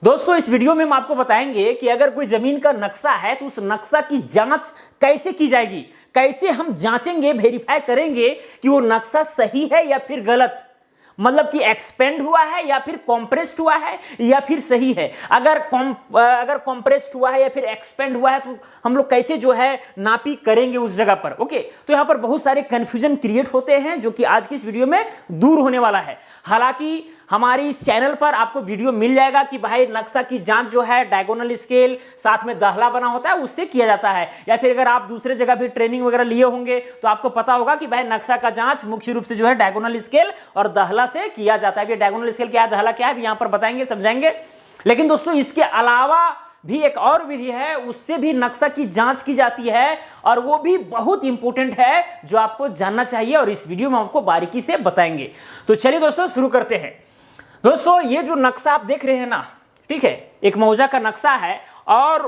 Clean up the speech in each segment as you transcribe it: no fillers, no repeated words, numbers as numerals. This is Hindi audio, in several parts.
दोस्तों इस वीडियो में हम आपको बताएंगे कि अगर कोई जमीन का नक्शा है तो उस नक्शा की जांच कैसे की जाएगी, कैसे हम जांचेंगे, वेरीफाई करेंगे कि वो नक्शा सही है या फिर गलत, मतलब कि एक्सपेंड हुआ है या फिर कॉम्प्रेस्ड हुआ है या फिर सही है। अगर कॉम्प्रेस्ड हुआ है या फिर एक्सपेंड हुआ है तो हम लोग कैसे जो है नापी करेंगे उस जगह पर। ओके, तो यहां पर बहुत सारे कंफ्यूजन क्रिएट होते हैं जो कि आज की इस वीडियो में दूर होने वाला है। हालांकि हमारी इस चैनल पर आपको वीडियो मिल जाएगा कि भाई नक्शा की जांच जो है डायगोनल स्केल साथ में दाखला बना होता है उससे किया जाता है, या फिर अगर आप दूसरे जगह भी ट्रेनिंग वगैरह लिए होंगे तो आपको पता होगा कि भाई नक्शा का जांच मुख्य रूप से जो है डायगोनल स्केल और दाखला से किया जाता है। डायगोनल स्केल क्या है, दाखला क्या है, यहां पर बताएंगे, समझाएंगे। लेकिन दोस्तों इसके अलावा भी एक और विधि है, उससे भी नक्शा की जांच की जाती है और वो भी बहुत इंपॉर्टेंट है जो आपको जानना चाहिए और इस वीडियो में आपको बारीकी से बताएंगे। तो चलिए दोस्तों शुरू करते हैं। दोस्तों ये जो नक्शा आप देख रहे हैं ना, ठीक है, एक मौजा का नक्शा है और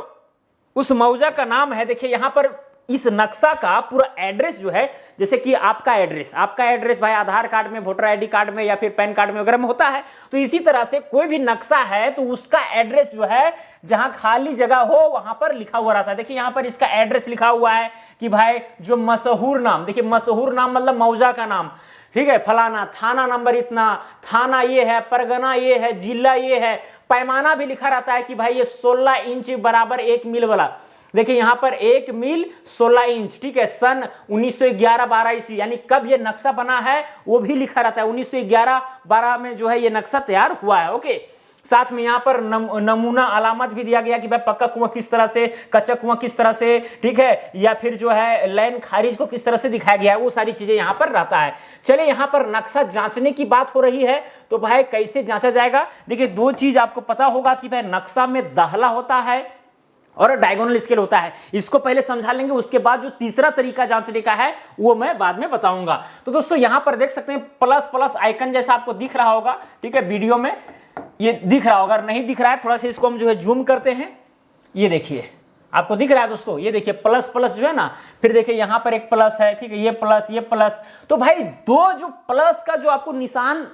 उस मौजा का नाम है, देखिए यहां पर इस नक्शा का पूरा एड्रेस जो है, जैसे कि आपका एड्रेस भाई आधार कार्ड में, वोटर आईडी कार्ड में या फिर पैन कार्ड में वगैरह में होता है, तो इसी तरह से कोई भी नक्शा है तो उसका एड्रेस जो है जहां खाली जगह हो वहां पर लिखा हुआ रहता है। देखिए यहां पर इसका एड्रेस लिखा हुआ है कि भाई जो मशहूर नाम, देखिए मशहूर नाम मतलब मौजा का नाम, ठीक है, फलाना, थाना नंबर इतना, थाना ये है, परगना ये है, जिला ये है, पैमाना भी लिखा रहता है कि भाई ये 16 इंच बराबर 1 मील वाला। देखिए यहां पर 1 मील 16 इंच, ठीक है, सन 1911-12 ईस्वी, यानी कब ये नक्शा बना है वो भी लिखा रहता है। 1911-12 में जो है ये नक्शा तैयार हुआ है। ओके, साथ में यहाँ पर नमूना अलामत भी दिया गया कि भाई पक्का कुआं किस तरह से, कच्चा कुआं किस तरह से, ठीक है, या फिर जो है लाइन खारिज को किस तरह से दिखाया गया है, वो सारी चीजें यहाँ पर रहता है। चलिए यहाँ पर नक्शा जांचने की बात हो रही है तो भाई कैसे जांचा जाएगा। देखिए दो चीज आपको पता होगा कि भाई नक्शा में दाखला होता है और डायगोनल स्केल होता है, इसको पहले समझा लेंगे, उसके बाद जो तीसरा तरीका जांचने का है वो मैं बाद में बताऊंगा। तो दोस्तों यहां पर देख सकते हैं प्लस प्लस आइकन जैसा आपको दिख रहा होगा, ठीक है, वीडियो में ये दिख रहा होगा, अगर नहीं दिख रहा है थोड़ा सा इसको हम जो है जूम करते हैं, ये देखिए आपको दिख रहा है दोस्तों, ये देखिए प्लस प्लस जो है ना, फिर देखिए यहां पर एक प्लस है, ठीक है, ये प्लस, तो भाई दो जो प्लस का जो आपको निशान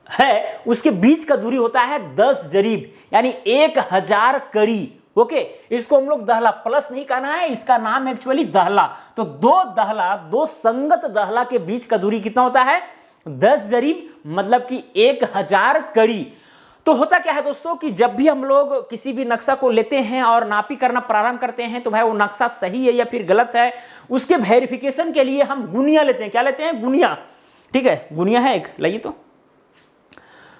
है उसके बीच का दूरी होता है 10 जरीब, यानी 1000 कड़ी। ओके, इसको हम लोग दाखला, प्लस नहीं कहना है, इसका नाम एक्चुअली दाखला। तो दो संगत दाखला के बीच का दूरी कितना होता है, 10 जरीब, मतलब कि 1000 कड़ी। तो होता क्या है दोस्तों कि जब भी हम लोग किसी भी नक्शा को लेते हैं और नापी करना प्रारंभ करते हैं तो भाई वो नक्शा सही है या फिर गलत है, उसके वेरिफिकेशन के लिए हम गुनिया लेते हैं। क्या लेते हैं, गुनिया, ठीक है, गुनिया है एक, लाइए तो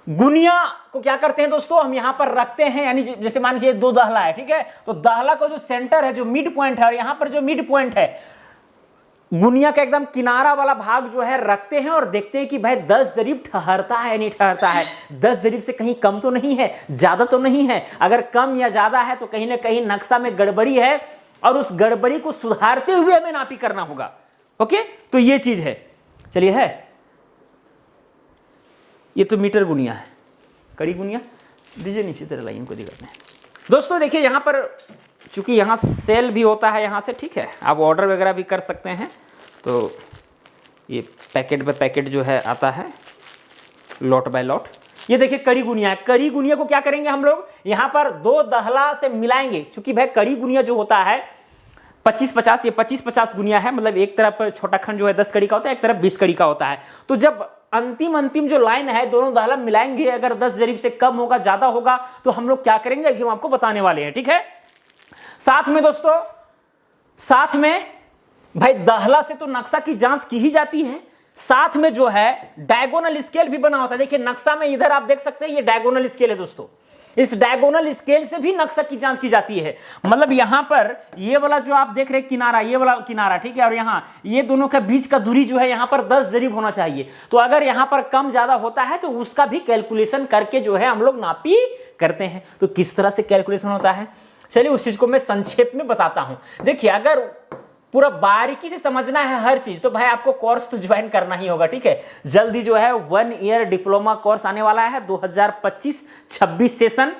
गुनिया को क्या करते हैं दोस्तों, हम यहां पर रखते हैं, यानी जैसे मान लीजिए दो दाखला है, ठीक है, तो दाखला का जो सेंटर है, जो मिड पॉइंट है, और यहां पर जो मिड पॉइंट है गुनिया का एकदम किनारा वाला भाग जो है रखते हैं और देखते हैं कि भाई 10 जरीब ठहरता है या नहीं ठहरता है, 10 जरीब से कहीं कम तो नहीं है, ज्यादा तो नहीं है। अगर कम या ज्यादा है तो कहीं ना कहीं नक्शा में गड़बड़ी है और उस गड़बड़ी को सुधारते हुए हमें नापी करना होगा। ओके, तो ये चीज है। चलिए है, ये तो मीटर गुनिया है, कड़ी गुनिया दीजिए, नीचे तरह लाइन को दिखाते हैं। दोस्तों देखिए यहाँ पर चूंकि यहाँ सेल भी होता है यहाँ से, ठीक है, आप ऑर्डर वगैरह भी कर सकते हैं, तो ये पैकेट बाय पैकेट जो है आता है, लॉट बाय लॉट। ये देखिए कड़ी गुनिया है, कड़ी गुनिया को क्या करेंगे हम लोग यहाँ पर दो दाखला से मिलाएंगे, चूंकि भाई कड़ी गुनिया जो होता है 25-50, ये 25-50 गुनिया है, मतलब एक तरफ छोटा खंड जो है 10 कड़ी का होता है, एक तरफ 20 कड़ी का होता है। तो जब अंतिम जो लाइन है दोनों दाखला मिलाएंगे, अगर 10 जरीब से कम होगा, ज्यादा होगा, तो हम लोग क्या करेंगे हम आपको बताने वाले हैं, ठीक है। साथ में दोस्तों, साथ में भाई दाखला से तो नक्शा की जांच की ही जाती है, साथ में जो है डायगोनल स्केल भी बना होता है। देखिए नक्शा में इधर आप देख सकते हैं ये डायगोनल स्केल है दोस्तों, इस डायगोनल स्केल से भी नक्शा की जांच की जाती है। मतलब यहां पर ये वाला जो आप देख रहे हैं किनारा, ये वाला किनारा, ठीक है, और यहां ये दोनों के बीच का दूरी जो है यहां पर 10 जरीब होना चाहिए। तो अगर यहां पर कम ज्यादा होता है तो उसका भी कैलकुलेशन करके जो है हम लोग नापी करते हैं। तो किस तरह से कैलकुलेशन होता है, चलिए उस चीज को मैं संक्षेप में बताता हूं। देखिए अगर पूरा बारीकी से समझना है हर चीज तो भाई आपको कोर्स तो ज्वाइन करना ही होगा, ठीक है। जल्दी जो है 1 ईयर डिप्लोमा कोर्स आने वाला है, 2025-26 सेशन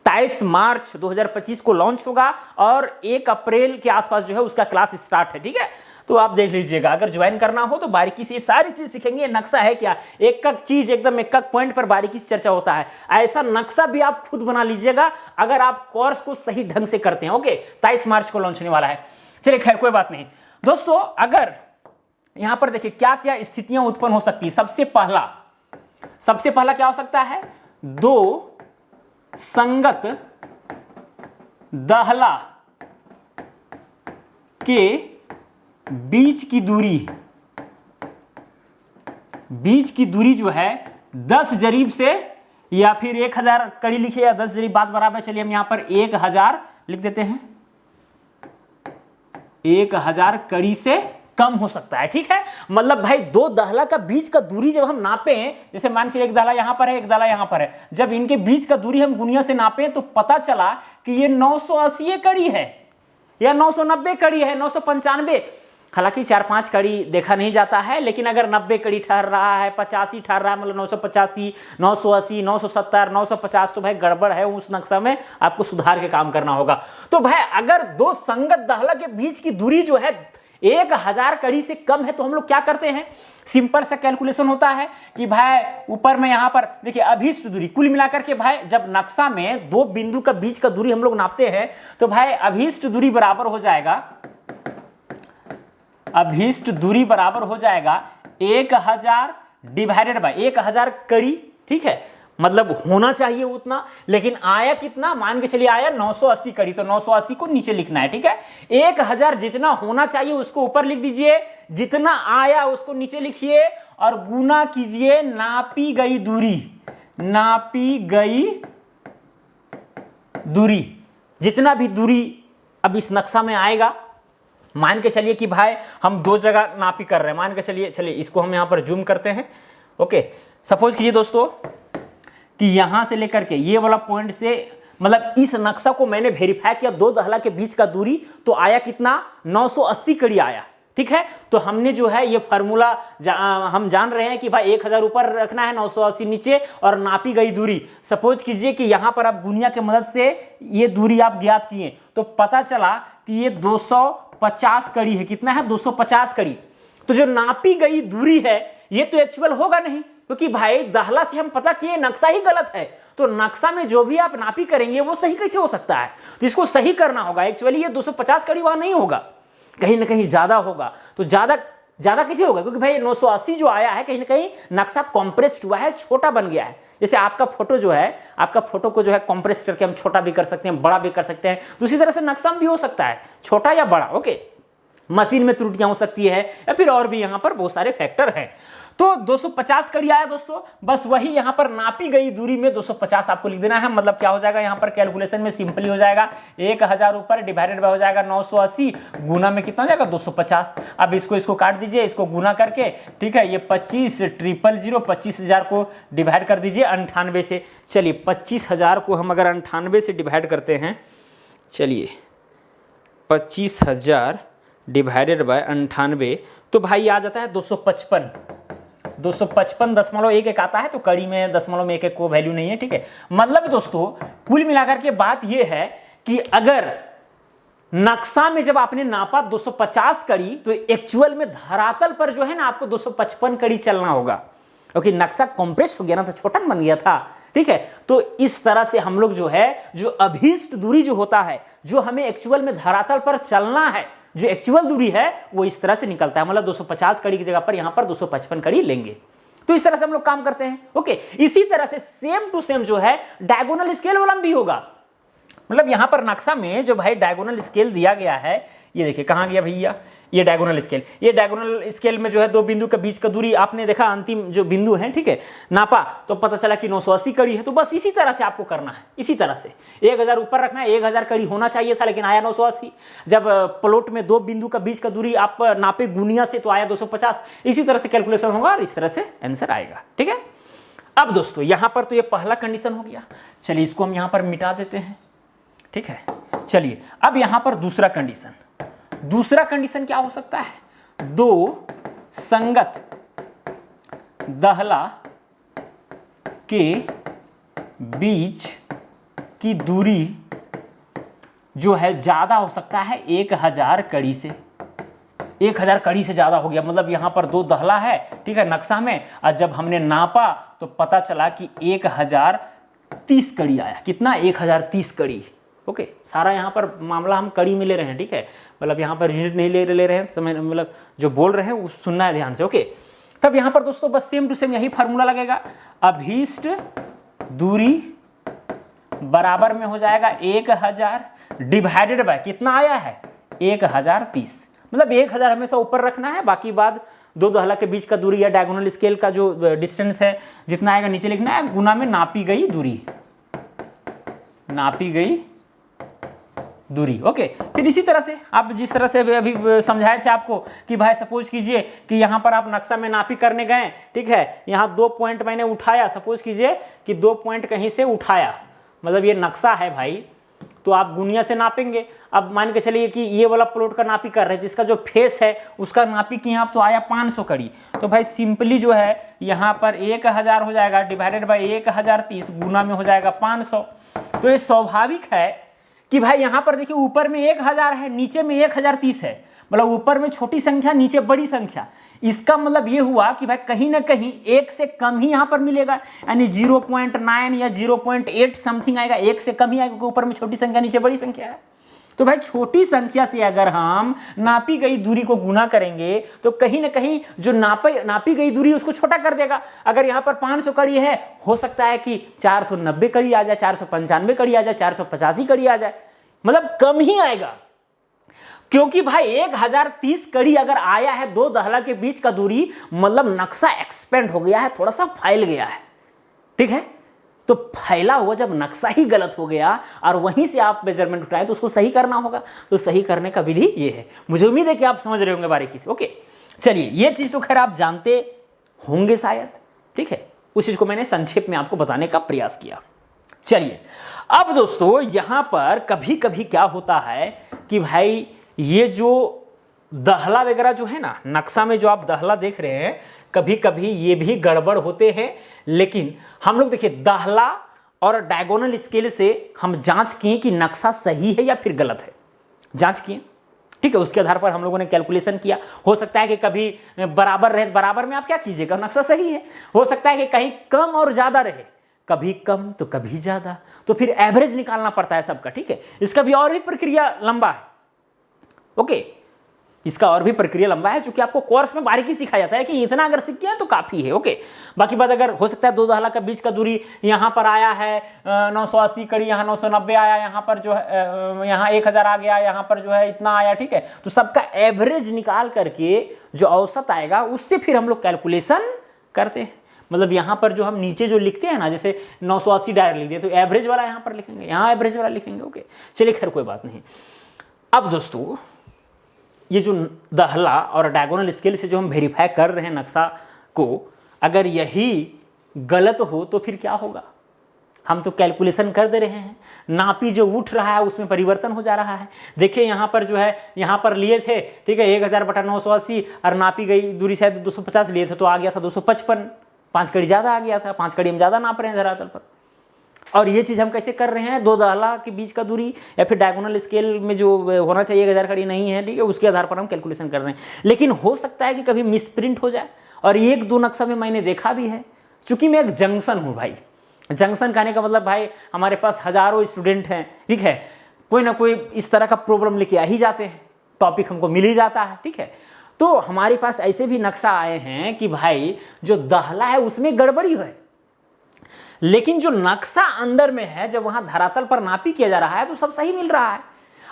23 मार्च 2025 को लॉन्च होगा और 1 अप्रैल के आसपास जो है उसका क्लास स्टार्ट है, ठीक है। तो आप देख लीजिएगा, अगर ज्वाइन करना हो तो बारीकी से ये सारी चीज सीखेंगे। ये नक्शा है क्या, एक एक चीज एकदम एक एक पॉइंट पर बारीकी से चर्चा होता है। ऐसा नक्शा भी आप खुद बना लीजिएगा अगर आप कोर्स को सही ढंग से करते हैं। ओके, 23 मार्च को लॉन्च होने वाला है। चलिए खैर कोई बात नहीं दोस्तों। अगर यहां पर देखिए क्या क्या स्थितियां उत्पन्न हो सकती है। सबसे पहला क्या हो सकता है, दो संगत दाहला के बीच की दूरी जो है 10 जरीब से या फिर 1000 कड़ी लिखिए या 10 जरीब, बात बराबर। चलिए हम यहां पर 1000 लिख देते हैं, 1000 कड़ी से कम हो सकता है। ठीक है, मतलब भाई दो दाहला का बीच का दूरी जब हम नापें, जैसे मान लीजिए एक दाहला यहां पर है, एक दाहला यहां पर है, जब इनके बीच का दूरी हम गुनिया से नापें तो पता चला कि ये 980 कड़ी है या 990 कड़ी है, 995। हालांकि 4-5 कड़ी देखा नहीं जाता है, लेकिन अगर 90 कड़ी ठहर रहा है, 85 ठहर रहा है, मतलब 985, 980, 970, 950, तो भाई गड़बड़ है, उस नक्शा में आपको सुधार के काम करना होगा। तो भाई अगर दो संगत दाहला के बीच की दूरी जो है 1000 कड़ी से कम है तो हम लोग क्या करते हैं, सिंपल सा कैलकुलेशन होता है कि भाई ऊपर में यहां पर देखिए अभीष्ट दूरी, कुल मिलाकर के भाई जब नक्शा में दो बिंदु का बीच का दूरी हम लोग नापते हैं तो भाई अभीष्ट दूरी बराबर हो जाएगा 1000 डिवाइडेड बाय 1000 कड़ी। ठीक है, मतलब होना चाहिए उतना, लेकिन आया कितना, मान के चलिए आया 980 कड़ी, तो 980 को नीचे लिखना है। ठीक है, 1000 जितना होना चाहिए उसको ऊपर लिख दीजिए, जितना आया उसको नीचे लिखिए और गुना कीजिए नापी गई दूरी, जितना भी दूरी अब इस नक्शा में आएगा। मान के चलिए कि भाई हम दो जगह नापी कर रहे हैं, मान के चलिए इसको हम यहां पर जूम करते हैं। ओके, सपोज कीजिए दोस्तों कि यहां से लेकर के ये वाला पॉइंट से, मतलब इस नक्शा को मैंने वेरीफाई किया, दो दाहला के बीच का दूरी तो आया कितना, 980 कड़ी आया। ठीक है, तो हमने जो है ये फार्मूला हम जान रहे हैं कि भाई 1000 ऊपर रखना है, 980 नीचे, और नापी गई दूरी सपोज कीजिए कि यहां पर आप गुनिया के मदद से ये दूरी आप ज्ञात किए तो पता चला कि ये 250 कड़ी है। कितना है, 250 कड़ी। तो जो नापी गई दूरी है ये तो एक्चुअल होगा नहीं, क्योंकि भाई दाहला से हम पता किए नक्शा ही गलत है, तो नक्शा में जो भी आप नापी करेंगे वो सही कैसे हो सकता है, तो इसको सही करना होगा। एक्चुअली ये 250 कड़ी वहां नहीं होगा, कहीं ना कहीं ज्यादा होगा। तो ज्यादा कैसे होगा, क्योंकि भाई 980 जो आया है कहीं ना कहीं नक्शा कॉम्प्रेस्ड हुआ है, छोटा बन गया है। जैसे आपका फोटो जो है, आपका फोटो को जो है कॉम्प्रेस करके हम छोटा भी कर सकते हैं, बड़ा भी कर सकते हैं, तो उसी तरह से नक्शा भी हो सकता है छोटा या बड़ा। ओके, मशीन में त्रुटियां हो सकती है या फिर और भी यहां पर बहुत सारे फैक्टर हैं। तो 250 कड़ी आया दोस्तों, बस वही यहां पर नापी गई दूरी में 250 आपको लिख देना है। मतलब क्या हो जाएगा, यहां पर कैलकुलेशन में सिंपली हो जाएगा 1000 ऊपर डिवाइडेड बाय हो जाएगा 980, गुना में कितना हो जाएगा 250। अब इसको काट दीजिए, इसको गुना करके, ठीक है, ये 25,000 25,000 को डिवाइड कर दीजिए 98 से। चलिए 25,000 को हम अगर 98 से डिवाइड करते हैं, चलिए 25,000 डिवाइडेड बाय 98, तो भाई आ जाता है 255.1 आता है। तो कड़ी में 0.11 को वैल्यू नहीं है। ठीक है, मतलब दोस्तों कुल मिलाकर के बात यह है कि अगर नक्शा में जब आपने नापा 250 कड़ी, तो एक्चुअल में धरातल पर जो है ना आपको 255 कड़ी चलना होगा, क्योंकि नक्शा कॉम्प्रेस हो गया ना, तो छोटा बन गया था। ठीक है, तो इस तरह से हम लोग जो है, जो अभीष्ट दूरी जो होता है, जो हमें एक्चुअल में धरातल पर चलना है, जो एक्चुअल दूरी है, वो इस तरह से निकलता है। मतलब 250 कड़ी की जगह पर यहां पर 255 कड़ी लेंगे। तो इस तरह से हम लोग काम करते हैं। ओके, इसी तरह से सेम टू सेम जो है डायगोनल स्केल वाला भी होगा। मतलब यहां पर नक्शा में जो भाई डायगोनल स्केल दिया गया है, ये देखिए कहां गया भैया, ये डायगोनल स्केल। ये डायगोनल स्केल में जो है दो बिंदु के बीच का दूरी आपने देखा, अंतिम जो बिंदु है, ठीक है, नापा तो पता चला कि 980 कड़ी है। तो बस इसी तरह से आपको करना है, इसी तरह से 1000 ऊपर रखना है, 1000 कड़ी होना चाहिए था लेकिन आया 980। जब प्लॉट में दो बिंदु का बीच का दूरी आप नापे गुनिया से तो आया 250। इसी तरह से कैलकुलेशन होगा और इस तरह से आंसर आएगा। ठीक है, अब दोस्तों यहां पर तो ये पहला कंडीशन हो गया। चलिए इसको हम यहां पर मिटा देते हैं। ठीक है, चलिए अब यहां पर दूसरा कंडीशन क्या हो सकता है, दो संगत दाहला के बीच की दूरी जो है ज्यादा हो सकता है 1000 कड़ी से। 1000 कड़ी से ज़्यादा हो गया, मतलब यहाँ पर 2 दहला है, ठीक है, नक्शा में। और जब हमने नापा तो पता चला कि 1030 कड़ी आया। कितना? 1030 कड़ी। ओके, सारा यहाँ पर मामला हम कड़ी में ले रहे हैं, ठीक है, मतलब यहाँ पर यूनिट नहीं ले रहे हैं, समय मतलब जो बोल रहे हैं वो सुनना है ध्यान से। ओके, तब यहाँ पर दोस्तों बस सेम टू सेम यही फार्मूला लगेगा। अभीष्ट दूरी बराबर में हो जाएगा 1000 डिवाइडेड बाय कितना आया है? 1030। मतलब 1000 हमेशा ऊपर रखना है, बाकी बात 2 दहला के बीच का दूरी या डायगोनल स्केल का जो डिस्टेंस है जितना आएगा नीचे लिखना है, गुना में नापी गई दूरी, नापी गई दूरी। ओके, फिर इसी तरह से आप जिस तरह से अभी समझाए थे आपको कि भाई सपोज कीजिए कि यहाँ पर आप नक्शा में नापी करने गए, ठीक है, यहाँ 2 पॉइंट मैंने उठाया, सपोज कीजिए कि 2 पॉइंट कहीं से उठाया, मतलब ये नक्शा है भाई, तो आप गुनिया से नापेंगे। अब मान के चलिए कि ये वाला प्लॉट का नापी कर रहे थे, इसका जो फेस है उसका नापी किए आप तो आया 500 कड़ी, तो भाई सिंपली जो है यहाँ पर 1000 हो जाएगा डिवाइडेड बाय 1030 गुना में हो जाएगा 500। तो ये स्वाभाविक है कि भाई यहाँ पर देखिए ऊपर में 1000 है, नीचे में 1030 है, मतलब ऊपर में छोटी संख्या नीचे बड़ी संख्या। इसका मतलब ये हुआ कि भाई कहीं ना कहीं 1 से कम ही यहाँ पर मिलेगा, यानी 0.9 या 0.8 समथिंग आएगा, 1 से कम ही आएगा, क्योंकि ऊपर में छोटी संख्या नीचे बड़ी संख्या है। तो भाई छोटी संख्या से अगर हम नापी गई दूरी को गुना करेंगे तो कहीं ना कहीं जो नापी गई दूरी उसको छोटा कर देगा। अगर यहाँ पर 500 कड़ी है, हो सकता है कि 490 कड़ी आ जाए, 495 कड़ी आ जाए, 485 कड़ी आ जाए, मतलब कम ही आएगा। क्योंकि भाई 1030 कड़ी अगर आया है 2 दहला के बीच का दूरी, मतलब नक्शा एक्सपेंड हो गया है, थोड़ा सा फैल गया है, ठीक है। तो फैला हुआ जब नक्शा ही गलत हो गया और वहीं से आप मेजरमेंट उठाए तो उसको सही करना होगा। तो सही करने का विधि ये है। मुझे उम्मीद है कि आप समझ रहे होंगे बारीकी से। ओके, चलिए, ये चीज तो खैर आप जानते होंगे शायद, ठीक है, उस चीज को मैंने संक्षेप में आपको बताने का प्रयास किया। चलिए, अब दोस्तों यहां पर कभी कभी क्या होता है कि भाई ये जो दहला वगैरह जो है ना, नक्शा में जो आप दहला देख रहे हैं, कभी कभी ये भी गड़बड़ होते हैं। लेकिन हम लोग देखिए दहला और डायगोनल स्केल से हम जांच किए कि नक्शा सही है या फिर गलत है, जांच किए, ठीक है। उसके आधार पर हम लोगों ने कैलकुलेशन किया। हो सकता है कि कभी बराबर रहे, बराबर में आप क्या कीजिएगा, नक्शा सही है। हो सकता है कि कहीं कम और ज्यादा रहे, कभी कम तो कभी ज्यादा, तो फिर एवरेज निकालना पड़ता है सबका, ठीक है। इसका भी और भी प्रक्रिया लंबा है। ओके, इसका और भी प्रक्रिया लंबा है, क्योंकि आपको कोर्स में बारीकी सिखाया जाता है कि इतना अगर सीख गया तो काफी है। ओके, बाकी बात अगर हो सकता है 2 दहला के बीच का दूरी यहाँ पर आया है 980 कड़ी, यहाँ 990 आया, यहाँ पर जो है यहाँ 1000 आ गया, यहाँ पर जो है इतना आया, ठीक है। तो सबका एवरेज निकाल करके जो औसत आएगा उससे फिर हम लोग कैलकुलेशन करते हैं। मतलब यहाँ पर जो हम नीचे जो लिखते हैं ना, जैसे 980 डायरेक्ट लिख दिए तो एवरेज वाला यहाँ पर लिखेंगे, यहाँ एवरेज वाला लिखेंगे। ओके, चलिए, खैर कोई बात नहीं। अब दोस्तों ये जो दहला और डायगोनल स्केल से जो हम वेरीफाई कर रहे हैं नक्शा को, अगर यही गलत हो तो फिर क्या होगा? हम तो कैलकुलेशन कर दे रहे हैं, नापी जो उठ रहा है उसमें परिवर्तन हो जा रहा है। देखिए यहाँ पर जो है, यहाँ पर लिए थे, ठीक है, 1000/980 और नापी गई दूरी शायद 250 लिए थे, तो आ गया था 255, 5 कड़ी ज़्यादा आ गया था, 5 कड़ी हम ज़्यादा नाप रहे हैं धरातल पर। और ये चीज़ हम कैसे कर रहे हैं? 2 दहला के बीच का दूरी या फिर डायगोनल स्केल में जो होना चाहिए 1000 कड़ी नहीं है, ठीक है, उसके आधार पर हम कैलकुलेशन कर रहे हैं। लेकिन हो सकता है कि कभी मिसप्रिंट हो जाए, और 1-2 नक्शा में मैंने देखा भी है। चूंकि मैं एक जंक्शन हूँ भाई, जंक्शन कहने का मतलब भाई हमारे पास हजारों स्टूडेंट हैं, ठीक है, कोई ना कोई इस तरह का प्रॉब्लम लेके आ ही जाते हैं, टॉपिक हमको मिल ही जाता है, ठीक है। तो हमारे पास ऐसे भी नक्शा आए हैं कि भाई जो दहला है उसमें गड़बड़ी है, लेकिन जो नक्शा अंदर में है, जब वहां धरातल पर नापी किया जा रहा है तो सब सही मिल रहा है।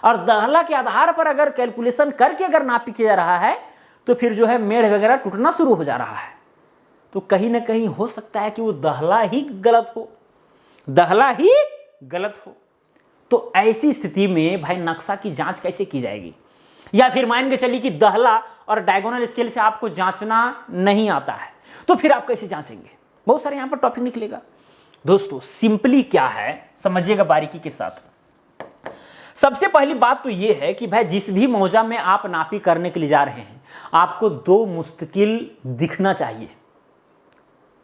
और दहला के आधार पर अगर कैलकुलेशन करके अगर नापी किया जा रहा है तो फिर जो है मेढ़ वगैरह टूटना शुरू हो जा रहा है। तो कहीं ना कहीं हो सकता है कि वो दहला ही गलत हो, दहला ही गलत हो। तो ऐसी स्थिति में भाई नक्शा की जांच कैसे की जाएगी? या फिर मान के चलिए कि दहला और डायगोनल स्केल से आपको जांचना नहीं आता है, तो फिर आप कैसे जांचेंगे? बहुत सारे यहां पर टॉपिक निकलेगा। दोस्तों सिंपली क्या है, समझिएगा बारीकी के साथ। सबसे पहली बात तो यह है कि भाई जिस भी मौजा में आप नापी करने के लिए जा रहे हैं, आपको 2 मुस्तकिल दिखना चाहिए,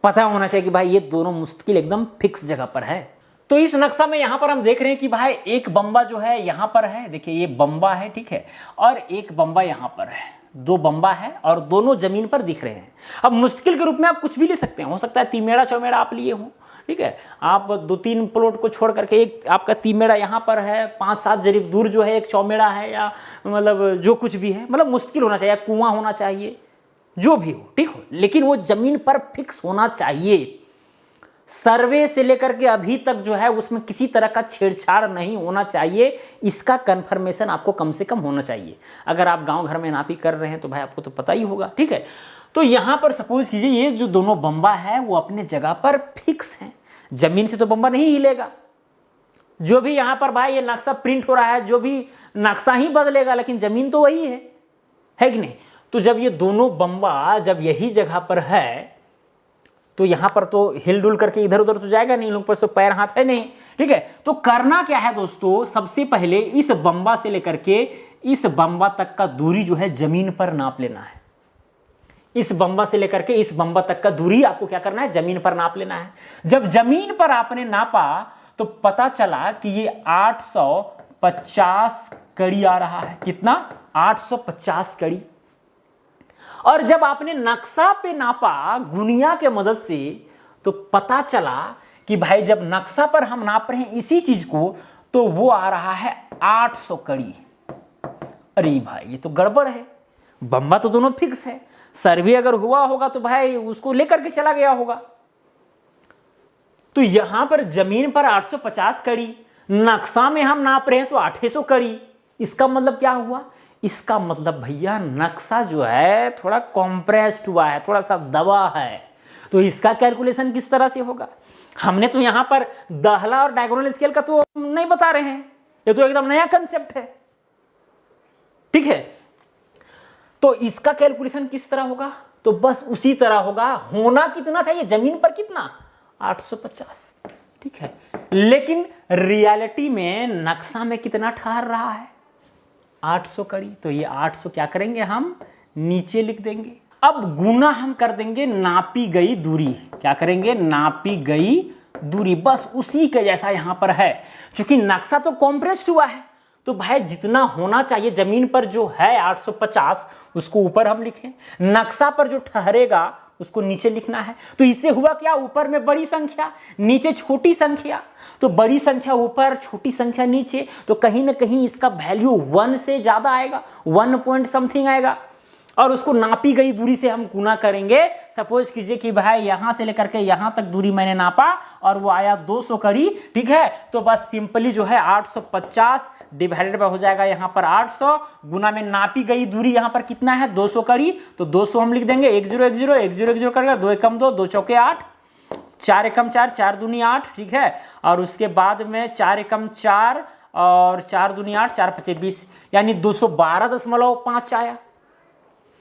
पता होना चाहिए कि भाई ये दोनों मुस्तकिल एकदम फिक्स जगह पर है। तो इस नक्शा में यहां पर हम देख रहे हैं कि भाई एक बम्बा जो है यहां पर है, देखिए ये बम्बा है, ठीक है, और एक बम्बा यहां पर है, दो बम्बा है और दोनों जमीन पर दिख रहे हैं। अब मुश्किल के रूप में आप कुछ भी ले सकते हैं, हो सकता है तिमेड़ा चौमेड़ा आप लिए हो, ठीक है, आप 2-3 प्लॉट को छोड़ करके एक आपका तिमेड़ा यहाँ पर है, 5-7 जरीब दूर जो है एक चौमेड़ा है, या मतलब जो कुछ भी है, मतलब मुश्किल होना चाहिए, कुआं होना चाहिए, जो भी हो, ठीक हो, लेकिन वो जमीन पर फिक्स होना चाहिए। सर्वे से लेकर के अभी तक जो है उसमें किसी तरह का छेड़छाड़ नहीं होना चाहिए, इसका कंफर्मेशन आपको कम से कम होना चाहिए। अगर आप गांव घर में नापी कर रहे हैं तो भाई आपको तो पता ही होगा, ठीक है। तो यहां पर सपोज कीजिए ये जो दोनों बम्बा है वो अपने जगह पर फिक्स हैं, जमीन से तो बम्बा नहीं हिलेगा। जो भी यहां पर भाई ये नक्शा प्रिंट हो रहा है, जो भी नक्शा ही बदलेगा, लेकिन जमीन तो वही है कि नहीं। तो जब ये दोनों बम्बा जब यही जगह पर है तो यहां पर तो हिलडुल करके इधर उधर तो जाएगा नहीं, लोग पास तो पैर हाथ है नहीं, ठीक है। तो करना क्या है दोस्तों, सबसे पहले इस बम्बा से लेकर के इस बम्बा तक का दूरी जो है जमीन पर नाप लेना है। इस बम्बा से लेकर के इस बम्बा तक का दूरी आपको क्या करना है, जमीन पर नाप लेना है। जब जमीन पर आपने नापा तो पता चला कि ये 850 कड़ी आ रहा है। कितना? 850 कड़ी। और जब आपने नक्शा पे नापा गुनिया के मदद से तो पता चला कि भाई जब नक्शा पर हम नाप रहे हैं इसी चीज को तो वो आ रहा है 800 कड़ी। अरे भाई ये तो गड़बड़ है, बम्बा तो दोनों फिक्स है, सर्वे अगर हुआ होगा तो भाई उसको लेकर के चला गया होगा। तो यहां पर जमीन पर 850 कड़ी, नक्शा में हम नाप रहे हैं तो 800 कड़ी। इसका मतलब क्या हुआ? इसका मतलब भैया नक्शा जो है थोड़ा कॉम्प्रेस्ड हुआ है, थोड़ा सा दबा है। तो इसका कैलकुलेशन किस तरह से होगा? हमने तो यहां पर दाहला और डायगोनल स्केल का तो नहीं बता रहे हैं, ये तो एकदम नया कंसेप्ट है, ठीक है। तो इसका कैलकुलेशन किस तरह होगा? तो बस उसी तरह होगा। होना कितना चाहिए जमीन पर? कितना? 850, ठीक है। लेकिन रियलिटी में नक्शा में कितना ठहर रहा है? 800 कड़ी। तो ये 800 क्या करेंगे हम? नीचे लिख देंगे। अब गुना हम कर देंगे नापी गई दूरी। क्या करेंगे? नापी गई दूरी। बस उसी के जैसा यहां पर है। क्योंकि नक्शा तो कॉम्प्रेस्ड हुआ है तो भाई जितना होना चाहिए जमीन पर जो है 850 उसको ऊपर हम लिखें, नक्शा पर जो ठहरेगा उसको नीचे लिखना है। तो इससे हुआ क्या? ऊपर में बड़ी संख्या, नीचे छोटी संख्या। तो बड़ी संख्या ऊपर, छोटी संख्या नीचे, तो कहीं ना कहीं इसका वैल्यू 1 से ज्यादा आएगा, 1 पॉइंट समथिंग आएगा। और उसको नापी गई दूरी से हम गुना करेंगे। सपोज कीजिए कि भाई यहां से लेकर के यहां तक दूरी मैंने नापा और वो आया 200 कड़ी, ठीक है। तो बस सिंपली जो है 850 डिवाइडेड बाय हो जाएगा यहां पर 800 गुना में नापी गई दूरी यहां पर कितना है? 200 कड़ी। तो 200 हम लिख देंगे, 1010 करेगा, 2 एकम 2, 2 चौके 8, 4 एकम 4, 4 दूनी 8, ठीक है। और उसके बाद में 4 एकम 4 और 4 दूनी 8, 4 पचे 20, यानी 212.5 आया।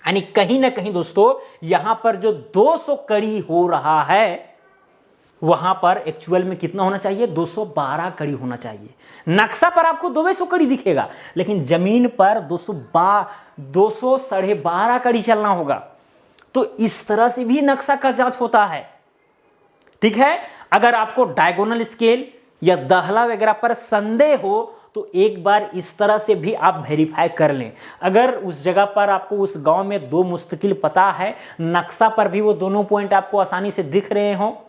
यानी कहीं ना कहीं दोस्तों यहां पर जो 200 कड़ी हो रहा है वहां पर एक्चुअल में कितना होना चाहिए? 212 कड़ी होना चाहिए। नक्शा पर आपको 200 कड़ी दिखेगा लेकिन जमीन पर 212 कड़ी चलना होगा। तो इस तरह से भी नक्शा का जांच होता है, ठीक है। अगर आपको डायगोनल स्केल या दाहला वगैरह पर संदेह हो तो एक बार इस तरह से भी आप वेरीफाई कर लें। अगर उस जगह पर आपको उस गांव में 2 मुस्तकिल पता है, नक्शा पर भी वो दोनों पॉइंट आपको आसानी से दिख रहे हो,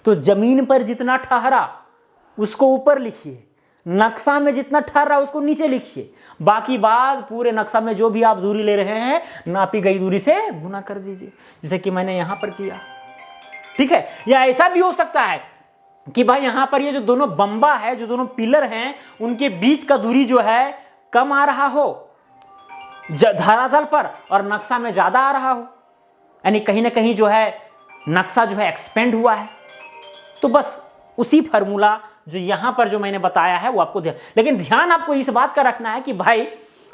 तो जमीन पर जितना ठहरा उसको ऊपर लिखिए, नक्शा में जितना ठहरा उसको नीचे लिखिए। बाकी बात पूरे नक्शा में जो भी आप दूरी ले रहे हैं नापी गई दूरी से गुना कर दीजिए, जैसे कि मैंने यहां पर किया, ठीक है। या ऐसा भी हो सकता है कि भाई यहां पर ये जो दोनों बम्बा है, जो दोनों पिलर हैं, उनके बीच का दूरी जो है कम आ रहा हो धरातल पर और नक्शा में ज्यादा आ रहा हो, यानी कहीं ना कहीं जो है नक्शा जो है एक्सपेंड हुआ है। तो बस उसी फार्मूला जो यहां पर जो मैंने बताया है वो आपको लेकिन ध्यान आपको इस बात का रखना है कि भाई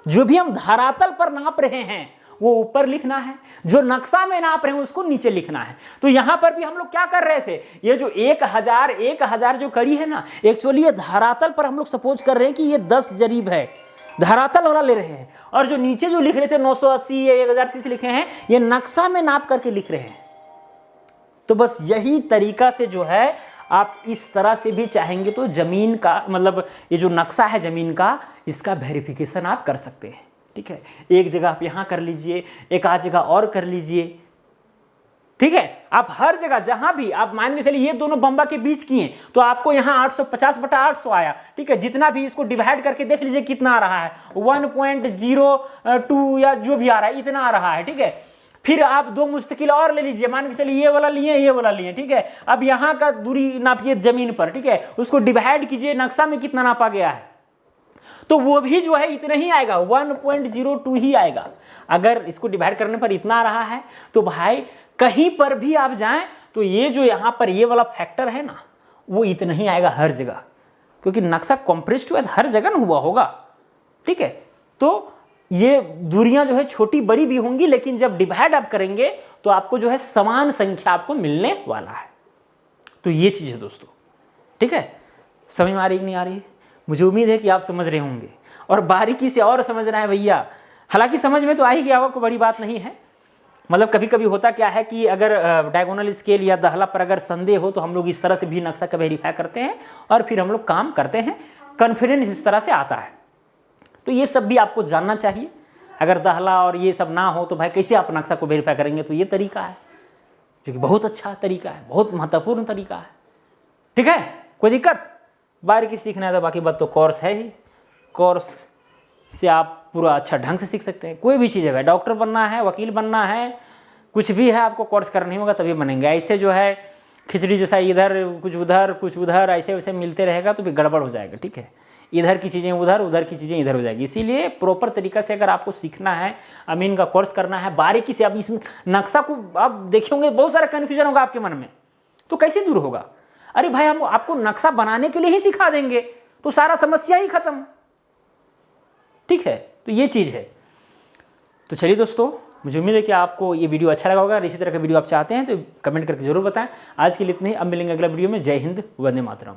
जो भी हम धरातल पर नाप रहे हैं वो ऊपर लिखना है, जो नक्शा में नाप रहे हैं उसको नीचे लिखना है। तो यहां पर भी हम लोग क्या कर रहे थे, ये जो 1000 जो कड़ी है ना, एक्चुअली ये धरातल पर हम लोग सपोज कर रहे हैं कि ये 10 जरीब है, धरातल वाला ले रहे हैं। और जो नीचे जो लिख रहे थे 980 या 1030 लिखे हैं, ये नक्शा में नाप करके लिख रहे हैं। तो बस यही तरीका से जो है आप इस तरह से भी चाहेंगे तो ज़मीन का मतलब ये जो नक्शा है ज़मीन का, इसका वेरिफिकेशन आप कर सकते हैं। ठीक है, एक जगह आप यहाँ कर लीजिए, एक आध जगह और कर लीजिए। ठीक है, आप हर जगह जहां भी आप मान के चलिए ये दोनों बम्बा के बीच किए तो आपको यहाँ 850/800 आया। ठीक है, जितना भी इसको डिवाइड करके देख लीजिए कितना आ रहा है, 1.02 या जो भी आ रहा है इतना आ रहा है। ठीक है, फिर आप दो मुस्तकिल और ले लीजिए, मान के चलिए ये वाला लिए, ये वाला लिए। ठीक है, अब यहाँ का दूरी नापिए जमीन पर। ठीक है, उसको डिवाइड कीजिए, नक्शा में कितना नापा गया है, तो वो भी जो है इतना ही आएगा, 1.02 ही आएगा। अगर इसको डिवाइड करने पर इतना आ रहा है तो भाई कहीं पर भी आप जाएं तो ये जो यहां पर ये वाला फैक्टर है ना, वो इतना ही आएगा हर जगह, क्योंकि नक्शा कंप्रेस्ड हुआ हर जगह न हुआ होगा। ठीक है, तो ये दूरियां जो है छोटी बड़ी भी होंगी, लेकिन जब डिवाइड आप करेंगे तो आपको जो है समान संख्या आपको मिलने वाला है। तो ये चीज है दोस्तों। ठीक है, समझ में आ रही कि नहीं आ रही है? मुझे उम्मीद है कि आप समझ रहे होंगे और बारीकी से और समझना है भैया। हालांकि समझ में तो आ ही गया होगा, कोई बड़ी बात नहीं है। मतलब कभी कभी होता क्या है कि अगर डायगोनल स्केल या दहला पर अगर संदेह हो तो हम लोग इस तरह से भी नक्शा का वेरीफाई करते हैं और फिर हम लोग काम करते हैं, कॉन्फिडेंस इस तरह से आता है। तो ये सब भी आपको जानना चाहिए। अगर दहला और ये सब ना हो तो भाई कैसे आप नक्शा को वेरीफाई करेंगे? तो ये तरीका है जो कि बहुत अच्छा तरीका है, बहुत महत्वपूर्ण तरीका है। ठीक है, कोई दिक्कत? बारीकी सीखना है तो बाकी बात तो कोर्स है ही, कोर्स से आप पूरा अच्छा ढंग से सीख सकते हैं। कोई भी चीज़ है भाई, डॉक्टर बनना है, वकील बनना है, कुछ भी है, आपको कोर्स करना ही होगा तभी बनेंगे। ऐसे जो है खिचड़ी जैसा इधर कुछ उधर ऐसे वैसे मिलते रहेगा तो भी गड़बड़ हो जाएगा। ठीक है, इधर की चीज़ें उधर, उधर की चीज़ें इधर हो जाएगी। इसीलिए प्रॉपर तरीका से अगर आपको सीखना है, अमीन का कोर्स करना है, बारीकी से आप इस नक्शा को आप देखे होंगे, बहुत सारा कन्फ्यूजन होगा आपके मन में, तो कैसे दूर होगा? अरे भाई हम आपको नक्शा बनाने के लिए ही सिखा देंगे तो सारा समस्या ही खत्म। ठीक है, तो ये चीज़ है। तो चलिए दोस्तों, मुझे उम्मीद है कि आपको ये वीडियो अच्छा लगा होगा। इसी तरह का वीडियो आप चाहते हैं तो कमेंट करके जरूर बताएं। आज के लिए इतने ही, अब मिलेंगे अगला वीडियो में। जय हिंद, वंदे मातरम।